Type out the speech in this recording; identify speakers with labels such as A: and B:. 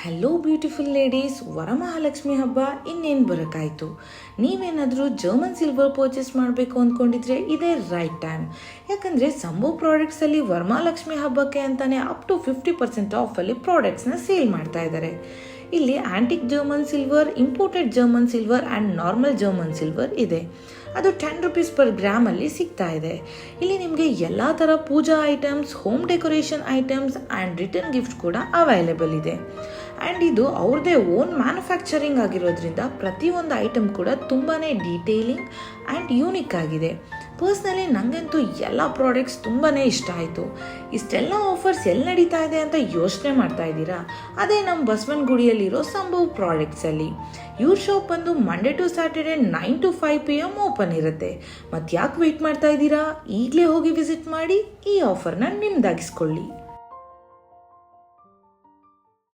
A: Hello beautiful ladies, Varamahalakshmi ಹಬ್ಬ ಇನ್ನೇನು ಬರೋಕ್ಕಾಯಿತು. ನೀವೇನಾದರೂ ಜರ್ಮನ್ ಸಿಲ್ವರ್ ಪರ್ಚೇಸ್ ಮಾಡಬೇಕು ಅಂದ್ಕೊಂಡಿದ್ರೆ ಇದೇ ರೈಟ್ ಟೈಮ್. ಯಾಕಂದರೆ ಸಂಭವ್ ಪ್ರಾಡಕ್ಟ್ಸಲ್ಲಿ ವರಮಹಾಲಕ್ಷ್ಮಿ ಹಬ್ಬಕ್ಕೆ ಅಂತಲೇ ಅಪ್ ಟು 50% ಆಫಲ್ಲಿ ಪ್ರಾಡಕ್ಟ್ಸ್ನ ಸೇಲ್ ಮಾಡ್ತಾ ಇದ್ದಾರೆ. ಇಲ್ಲಿ antique German silver, imported German silver and normal German silver ಇದೆ. ಅದು 10 ರೂಪೀಸ್ ಪರ್ ಗ್ರಾಮಲ್ಲಿ ಸಿಗ್ತಾ ಇದೆ. ಇಲ್ಲಿ ನಿಮಗೆ ಎಲ್ಲ ಥರ puja items, home decoration items and return gift ಕೂಡ ಅವೈಲೇಬಲ್ ಇದೆ. ಆ್ಯಂಡ್ ಇದು ಅವ್ರದ್ದೇ ಓನ್ ಮ್ಯಾನುಫ್ಯಾಕ್ಚರಿಂಗ್ ಆಗಿರೋದ್ರಿಂದ ಪ್ರತಿಯೊಂದು ಐಟಮ್ ಕೂಡ ತುಂಬಾ ಡೀಟೇಲಿಂಗ್ ಆ್ಯಂಡ್ ಯೂನಿಕ್ ಆಗಿದೆ. ಪರ್ಸ್ನಲಿ ನನಗಂತೂ ಎಲ್ಲ ಪ್ರಾಡಕ್ಟ್ಸ್ ತುಂಬಾ ಇಷ್ಟ ಆಯಿತು. ಇಷ್ಟೆಲ್ಲ ಆಫರ್ಸ್ ಎಲ್ಲಿ ನಡೀತಾ ಇದೆ ಅಂತ ಯೋಚನೆ ಮಾಡ್ತಾ ಇದ್ದೀರಾ? ಅದೇ ನಮ್ಮ ಬಸವನಗುಡಿಯಲ್ಲಿರೋ ಸಂಭವ್ ಪ್ರಾಡಕ್ಟ್ಸಲ್ಲಿ. ಇವ್ರ ಶಾಪ್ ಬಂದು Monday to Saturday 9 to 5 PM open ಇರುತ್ತೆ. ಮತ್ತು ಯಾಕೆ ವೆಯ್ಟ್ ಮಾಡ್ತಾ ಇದ್ದೀರಾ? ಈಗಲೇ ಹೋಗಿ ವಿಸಿಟ್ ಮಾಡಿ ಈ ಆಫರ್ನ ನಿಮ್ದಾಗಿಸ್ಕೊಳ್ಳಿ.